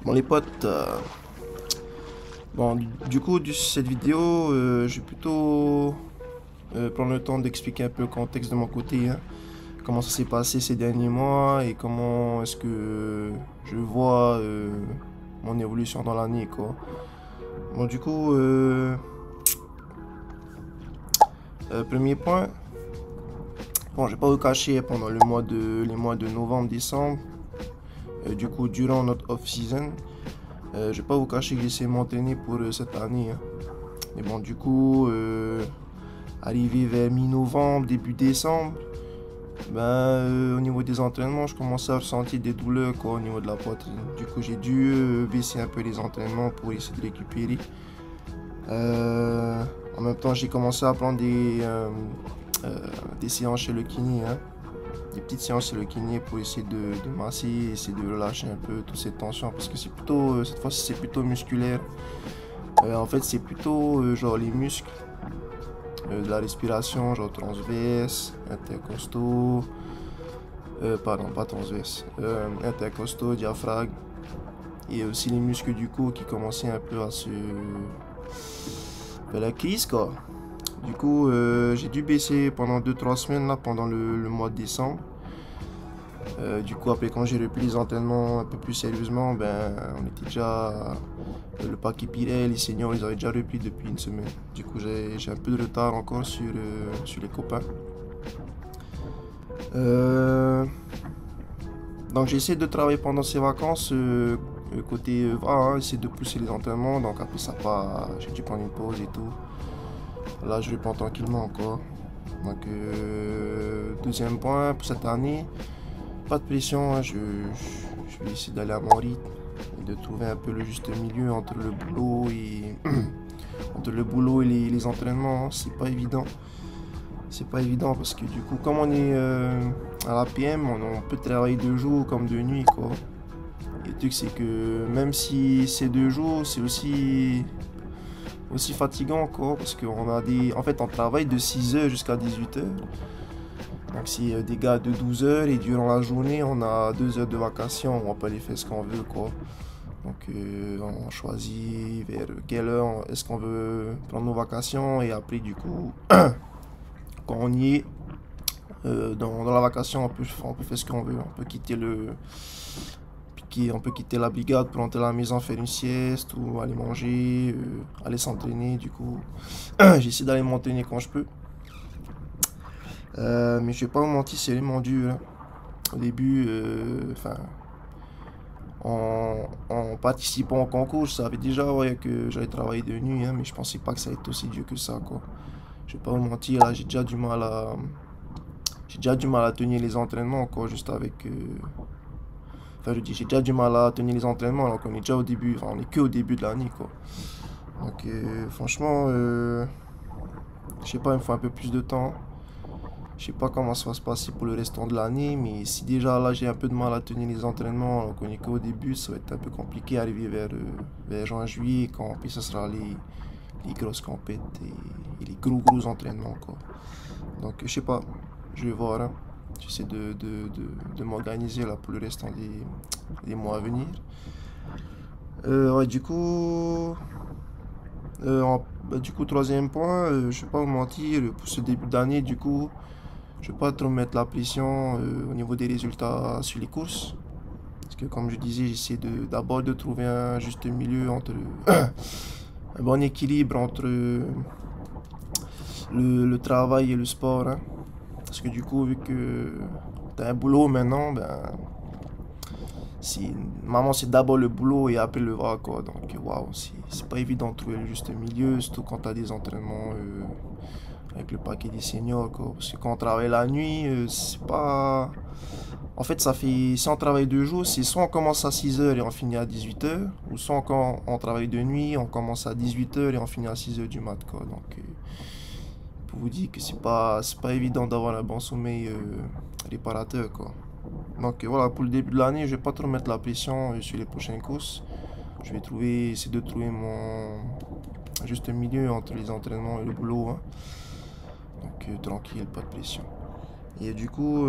Bon les potes, bon du coup cette vidéo, je vais plutôt prendre le temps d'expliquer un peu le contexte de mon côté, hein. Comment ça s'est passé ces derniers mois et comment est-ce que je vois mon évolution dans l'année quoi. Bon du coup, premier point, bon je vais pas vous cacher pendant les mois de novembre, décembre, du coup durant notre off-season, je vais pas vous cacher que j'essaie de m'entraîner pour cette année, hein. Mais bon, du coup, arrivé vers mi-novembre, début décembre, au niveau des entraînements, je commençais à ressentir des douleurs quoi, au niveau de la poitrine. Du coup, j'ai dû baisser un peu les entraînements pour essayer de récupérer. Euh, En même temps, j'ai commencé à prendre des séances chez le kiné, hein. Des petites séances chez le kiné pour essayer de masser, essayer de relâcher un peu toute cette tension parce que c'est plutôt, cette fois-ci, c'est plutôt musculaire. En fait, c'est plutôt genre les muscles de la respiration, genre transverse, intercostaux, pardon, pas transverse, intercostaux, diaphragme, et aussi les muscles du cou qui commençaient un peu à se faire la crise, quoi. Du coup, j'ai dû baisser pendant 2 3 semaines, là, pendant le mois de décembre. Du coup, après, quand j'ai repris les entraînements un peu plus sérieusement, on était déjà. Le paquet Pirel, les seniors, ils avaient déjà repris depuis une semaine. Du coup, j'ai un peu de retard encore sur les copains. Euh, donc, j'ai essayé de travailler pendant ces vacances, côté voilà, essayer de pousser les entraînements. Donc, après ça, pas, j'ai dû prendre une pause et tout. Là, je reprends tranquillement encore. Donc, deuxième point pour cette année, pas de pression, hein, je vais essayer d'aller à mon rythme et de trouver un peu le juste milieu entre le boulot et, entre le boulot et les entraînements, hein. C'est pas évident. C'est pas évident parce que du coup, comme on est à la PM, on peut travailler 2 jours comme 2 nuits, quoi. Et le truc, c'est que même si c'est 2 jours, c'est aussi fatigant, quoi. Parce qu'on a des. En fait, on travaille de 6 heures jusqu'à 18 heures. Donc, c'est des gars de 12 heures et durant la journée, on a 2 heures de vacation. On peut aller faire ce qu'on veut, quoi. Donc, on choisit vers quelle heure est-ce qu'on veut prendre nos vacations et après, du coup, quand on y est, dans la vacation, on peut faire ce qu'on veut. On peut quitter la brigade pour rentrer à la maison, faire une sieste ou aller manger, aller s'entraîner. Du coup, j'essaie d'aller m'entraîner quand je peux. Mais je vais pas vous mentir, c'est vraiment dur, hein. Au début, en participant au concours, je savais déjà ouais, que j'allais travailler de nuit, hein, mais je pensais pas que ça allait être aussi dur que ça, quoi. Je vais pas vous mentir, là, j'ai déjà du mal à tenir les entraînements, quoi, juste avec. Enfin, je dis, j'ai déjà du mal à tenir les entraînements alors qu'on est déjà au début, enfin, on est que au début de l'année, quoi. Donc, franchement, je sais pas, il me faut un peu plus de temps. Je sais pas comment ça va se passer pour le restant de l'année, mais si déjà là j'ai un peu de mal à tenir les entraînements alors qu'on est qu'au début, ça va être un peu compliqué d'arriver vers juin-juillet, quand puis ce sera les grosses compètes et les gros entraînements, quoi. Donc, je sais pas, je vais voir, hein. J'essaie de m'organiser là pour le restant des mois à venir. Ouais, du coup, troisième point, je vais pas vous mentir, pour ce début d'année, du coup, je vais pas trop mettre la pression au niveau des résultats sur les courses. Parce que comme je disais, j'essaie d'abord de trouver un juste milieu entre un bon équilibre entre le travail et le sport, hein. Parce que du coup, vu que t'as un boulot maintenant, c'est maman c'est d'abord le boulot et après le va quoi. Donc waouh, c'est pas évident de trouver le juste milieu, surtout quand t'as des entraînements avec le paquet des seniors quoi. Parce que quand on travaille la nuit, c'est pas. En fait, ça fait. Si on travaille 2 jours, c'est soit on commence à 6 heures et on finit à 18 heures, ou soit quand on travaille de nuit, on commence à 18 heures et on finit à 6 heures du mat quoi. Donc pour vous dire que c'est pas évident d'avoir un bon sommeil réparateur quoi. Donc voilà, pour le début de l'année, je vais pas trop mettre la pression sur les prochaines courses. Je vais essayer de trouver mon juste milieu entre les entraînements et le boulot, hein. Donc tranquille, pas de pression. Et du coup,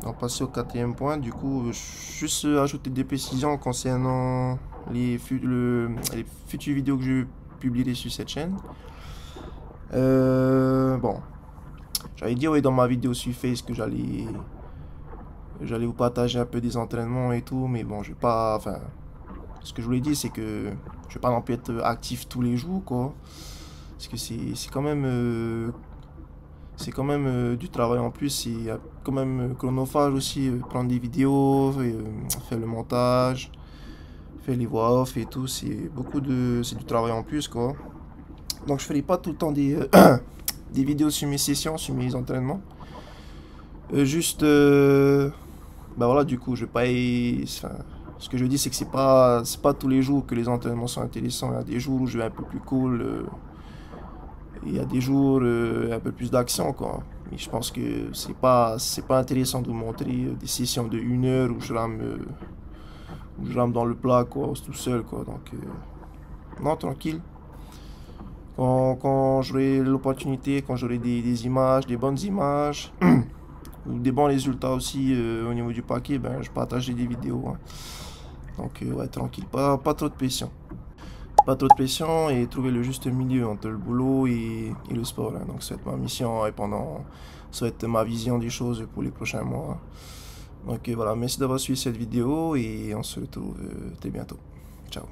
On va passer au quatrième point. Du coup, juste ajouter des précisions concernant les futures vidéos que je publierai sur cette chaîne. Bon, j'avais dit ouais, dans ma vidéo sur Face que j'allais vous partager un peu des entraînements et tout, mais bon, je vais pas, enfin, ce que je voulais dire, c'est que je vais pas non plus être actif tous les jours, quoi, parce que c'est quand même du travail en plus, c'est quand même chronophage aussi, prendre des vidéos, faire le montage, faire les voix off et tout, c'est du travail en plus, quoi. Donc je ferai pas tout le temps des vidéos sur mes sessions, sur mes entraînements. Juste, bah voilà, du coup, je vais pas. Enfin, ce que je dis, c'est que c'est pas tous les jours que les entraînements sont intéressants. Il y a des jours où je vais un peu plus cool. Il y a des jours un peu plus d'action, quoi. Mais je pense que c'est pas intéressant de vous montrer des sessions de 1 heure où je rame dans le plat, quoi, tout seul, quoi. Donc, non, tranquille. Quand j'aurai l'opportunité, quand j'aurai des images, des bonnes images, ou des bons résultats aussi au niveau du paquet, ben, je partagerai des vidéos, hein. Donc, ouais, tranquille, pas trop de pression. Pas trop de pression et trouver le juste milieu entre le boulot et le sport, hein. Donc, ça va être ma mission et ça va être ma vision des choses pour les prochains mois. Donc, voilà, merci d'avoir suivi cette vidéo et on se retrouve très bientôt. Ciao.